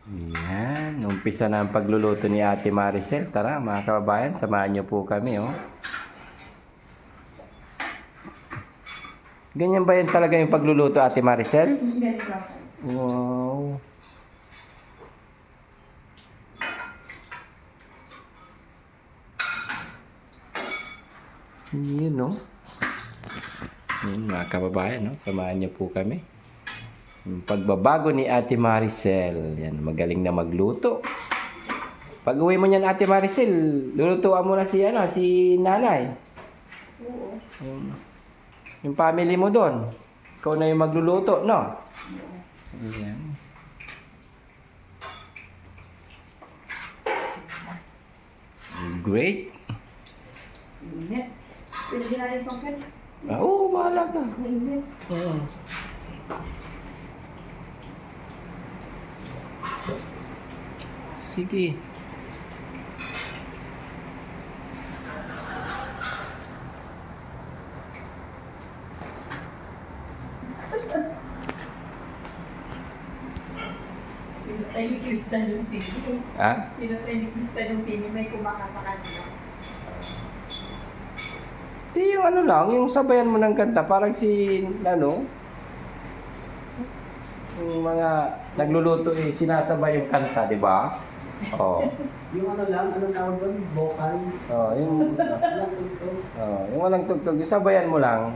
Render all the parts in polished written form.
Yan, umpisa na ang pagluluto ni Ate Maricel. Tara mga kababayan, samahan niyo po kami, oh. Ganyan ba yun talaga yung pagluluto, Ate Maricel? Wow. Yun, no? Yun, mga kababayan, no? Samahan niyo po kami. Yung pagbabago ni Ate Maricel. Yan, magaling na magluto. Pag uwi mo niyan, Ate Maricel, lulutuan mo na si nanay. Oo. Yung family mo doon. Ikaw na yung magluluto, no? Ayan. Great. Init. Pwede ginalin pang pen. Oo, bahala ka. Init. Oo. Sige. Pinatay ni Crystal yung TV. Ha? Pinatay ni Crystal yung TV. May kumakapakan na. Di yung ano lang, yung sabayan mo ng kanta, parang si, ano, yung mga nagluluto sinasabay yung kanta, di ba? Oh. Yung ano lang, ano tawag doon? Vocal. Oh, yung Walang tugtog. yung walang tugtog, yung sabayan mo lang.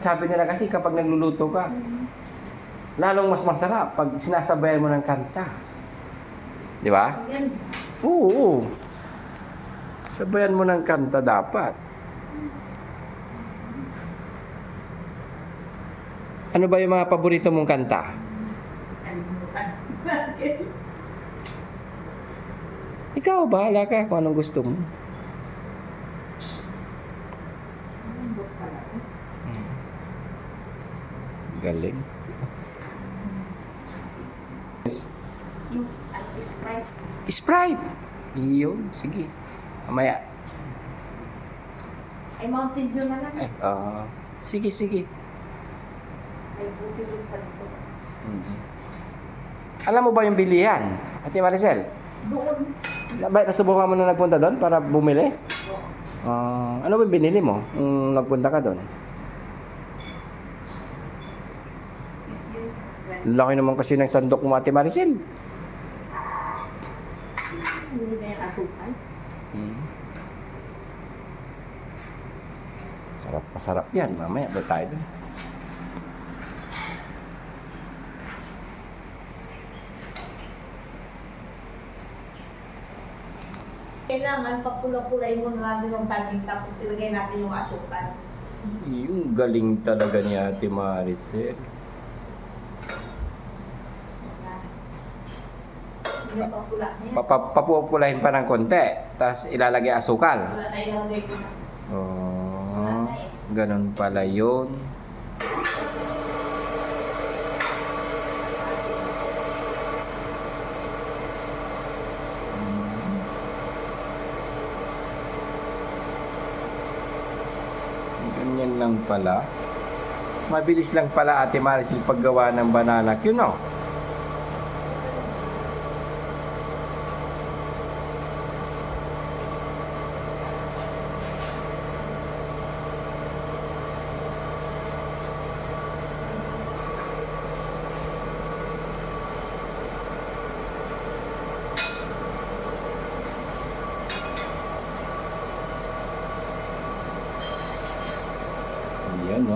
Sabi nila kasi kapag nagluluto ka, lalong mas masarap pag sinasabayan mo ng kanta. Di ba? Yan. Oo. Sabayan mo ng kanta dapat. Ano ba yung mga paborito mong kanta? Kalimutan natin. Ikaw, bahala ka kung anong gusto mo. Galing. Yung Sprite. Sprite! Iyon, sige. Mamaya. Ay, Mountain Dew na lang. Sige, sige. Ay, buti doon sa dito. Alam mo ba yung bilihan? Ate Maricel? Doon. Nasubukan mo na nagpunta doon para bumili? Ano ba binili mo nung nagpunta ka doon? Laki naman kasi ng sandok mo, Ate Maricel. Hindi na yung asukal. Sarap, masarap yan. Mamaya ba tayo doon? Kailangan pagpula-pulay mo natin yung saging tapos ilagay natin yung asukal. Yung galing talaga ni Ate Maricel. Hindi pagpula niya. Papupulahin pa ng konti. Tapos ilalagay asukal. Wala na ilagay ko na. Ganun pala yun. Ganyan lang pala. Mabilis lang pala, Ate Maricel, paggawa ng banana Q, no? Yan, no?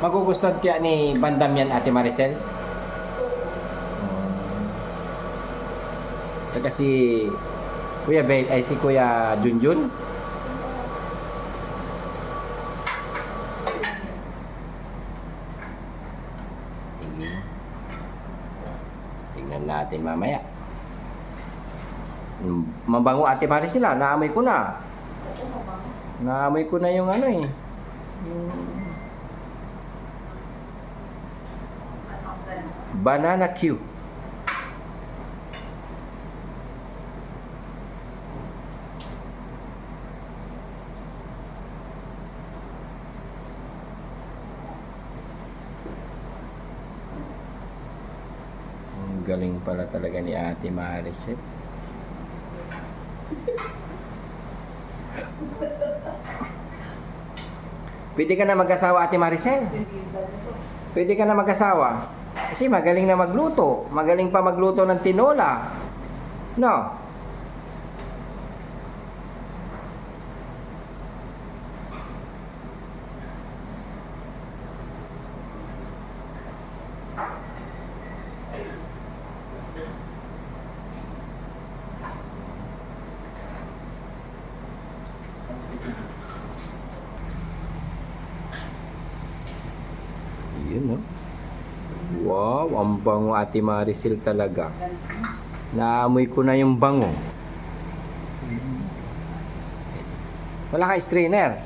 Magugustuhan kaya ni Bandam yan, Ate Maricel? Saka si Kuya Bel, ay si Kuya Junjun. Tingnan natin mamaya. Mabango, Ate Maricel, naamoy ko na. Naamoy ko na yung ano eh. Banana Q. Galing pala talaga ni Ate Maricel. Pwede ka na mag-asawa, Ate Maricel? Pwede ka na mag-asawa? Kasi magaling na magluto. Magaling pa magluto ng tinola. No? Yun, no? Wow, ang bango, Ate Maricel talaga. Naamoy ko na yung bango. Wala ka strainer?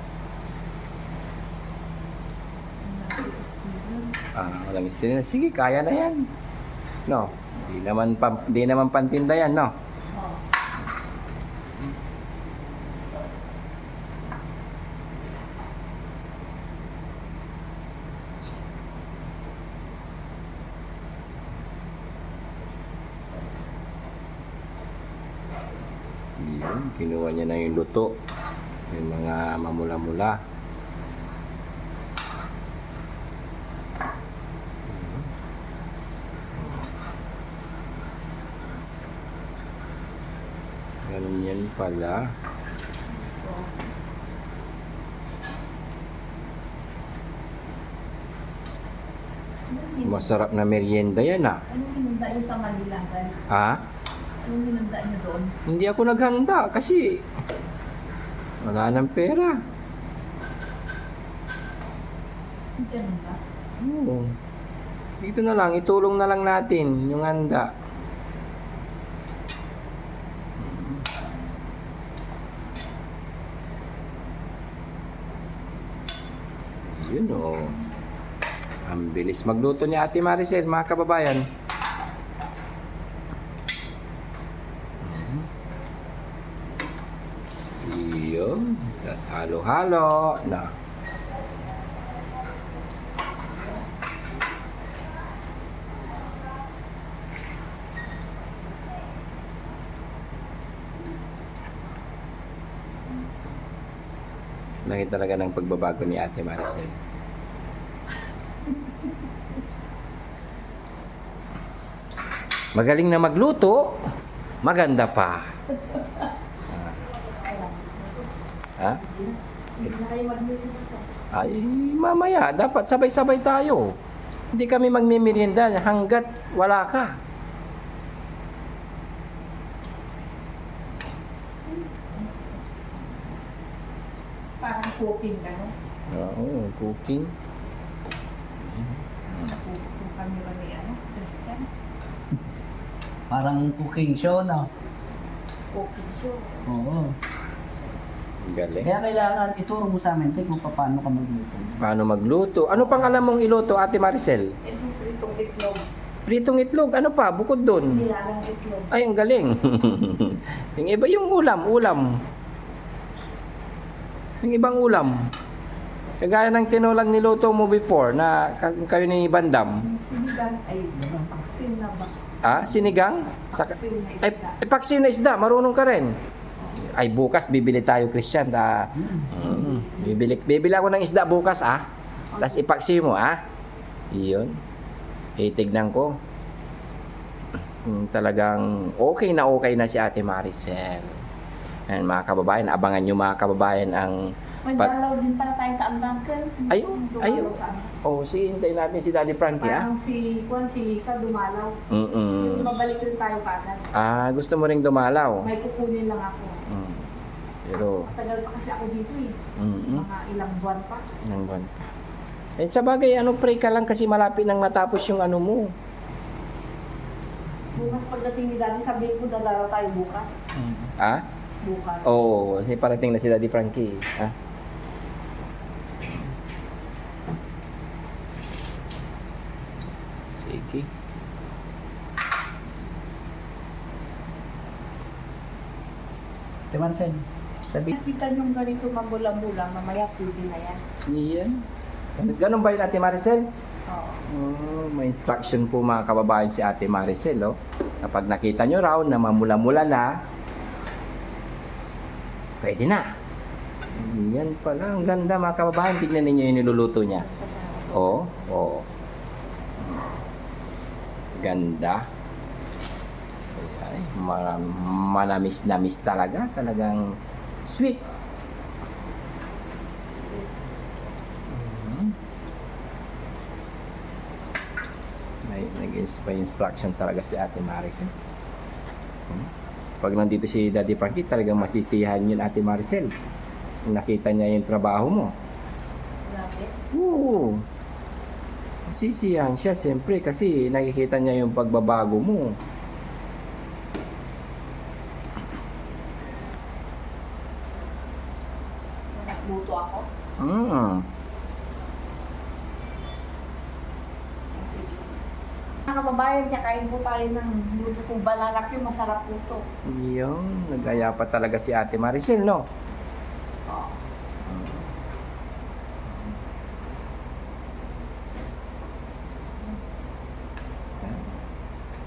Walang strainer. Sige, kaya na yan. No? Di naman pantinda yan, no? Yan, kinuha niya na yung luto. Yung mga mamula-mula. Ganun yan pala. Masarap na merienda yan, ah. Anong hinunda niyo sa Manila? Ha? Anong hinunda niyo doon? Hindi ako naghanda kasi wala nang pera. Ganun ba? Oo. Dito na lang, itulong na lang natin yung handa. Yun, oh. Ang bilis magluto ni Ate Maricel, mga kababayan. Yun. Tapos halo-halo na. Laki talaga ng pagbabago ni Ate Maricel. Magaling na magluto, maganda pa. Ha? Hindi na kayo mag-meeting dito. Ay, mamaya, dapat sabay-sabay tayo. Hindi kami magmimerienda hanggat wala ka. Parang cooking ka, no? Oo, cooking. Kung kami ba ni Christian? Parang cooking show, no? Cooking show. Oo. Galing. Kaya kailangan ituro mo sa amin, Tay, kung paano ka magluto. Paano magluto? Ano pang alam mong iluto, Ate Maricel? Itong itlog. Pritong itlog, ano pa? Bukod dun. Nilalang itlog. Ay, ang galing. Yung iba, yung ulam. Yung ibang ulam. Kagaya ng tinulang niluto mo before na kayo ni Bandam. Sinigang ay paksin na ba? Ah, sinigang? Paksin na Ay, isda. paksin na isda, marunong ka rin. Ay, bukas bibili tayo, Christian. Bibili ako ng isda bukas, ah. Tapos ipaksi mo, ah. Iyon. Itignan ko. Talagang okay na si Ate Maricel. And mga kababayan, abangan nyo mga kababayan ang... Magdalaw din pala tayo sa Ambankel. Ayun. Oh, hintayin natin si Daddy Frankie, ah. Parang si Lisa dumalaw. Mabalik rin tayo kagad. Ah, gusto mo ring dumalaw? May kukunin lang ako. Pero, Tagal pa kasi ako dito eh. Mga ilang buwan pa. ng buwan pa. Eh, sa bagay, pray ka lang kasi malapit nang matapos yung ano mo. Bukas pagdating ni Daddy, sabihin ko dadalaw tayo bukas. Ah? Bukas. Oo, parating na si Daddy Frankie. Ah? Sige. Tay Maricel, sabi. Nakita niyong ganito mabulang-bulang, mamaya pwede na yan. Iyan. Ganun ba yun, Ate Maricel? Oo. May instruction po mga kababayan si Ate Maricel, oh. Kapag nakita nyo raw na mamula-mula na, pwede na. Yan pala, ang ganda mga kababayan. Tignan ninyo yung niluluto niya. Oo, oo. Ganda. Ay, manamis-namis talaga. Talagang sweet. May instruction talaga si Ate Maricel. Pag nandito si Daddy Frankie, talagang masisiyahan yun Ate Maricel. Nakita niya yung trabaho mo. Grabe. Oo. Masisiyahan siya siyempre kasi nakikita niya yung pagbabago mo. Nagluto ako. Mm. Mga kababayan, kakain po tayo ng luto kong banana cue. Masarap po ito. Yun, nagaya pa talaga si Ate Maricel, no? Oo.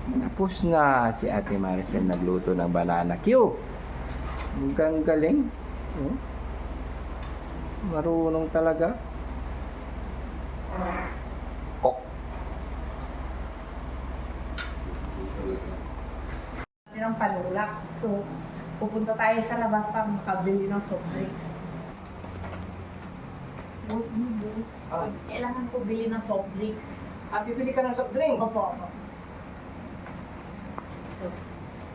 Tapos na si Ate Maricel nagluto ng banana Q. Ang galing. Oh. Marunong talaga. Oh. Ng panulak. So, pupunta tayo sa labas para makabili ng soft drinks. Kailangan ko bili ng soft drinks. Bibili ka ng soft drinks? Opo.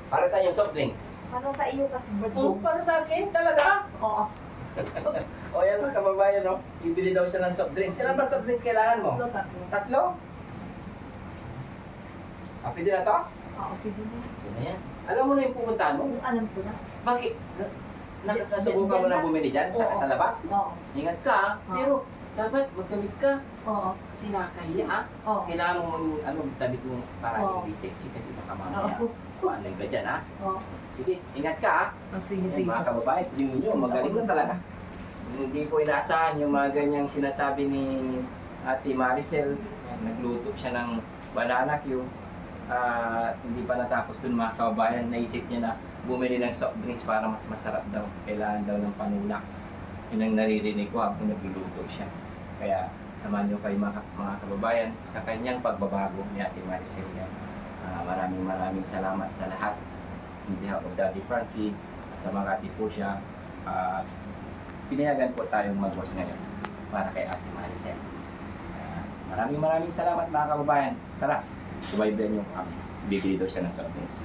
Para sa yung soft drinks? Para sa iyo kasi Para sa akin, talaga? Oo. O yan mga kababayan, no? Bibili daw siya ng soft drinks. Ilan ba soft drinks kailangan mo? Tatlo. Tatlo? Pwede na to? Oo, pwede na. Pwede na yan. Alam mo na yung pupuntahan mo? Alam ko na. Bakit? Nasubukan mo na bumili dyan sa labas? Oo. Ingat ka, Oo. pero dapat magdamit ka. Oo. Kasi nakakahiya, ha? Oo. Kailangan mo damit mo para Oo. hindi sexy kasi baka mamaya. Oo. Paano ka dyan, ha? Oo. Sige, ingat ka, ha? Sige, Yung mga kababayan, yung inyo, magaling na talaga. Hindi ko inaasahan yung mga ganyang sinasabi ni Ate Maricel. Nagluto siya ng banana Q. Hindi pa natapos dun mga kababayan. Naisip niya na bumili ng soft drinks para mas masarap daw. Kailangan daw ng panulak. Yun ang naririnig ko habang nagluluto siya. Kaya samahan niyo kayo mga kababayan sa kanyang pagbabago ni Ate Maricel. Maraming salamat sa lahat. On behalf of Daddy Frankie, sa Makati po siya. Pinayagan po tayong mag-host ngayon para kay Ate Maricel. Maraming salamat mga kababayan. Tara, subaybayan niyo kami. Bibili daw siya ng soft drinks.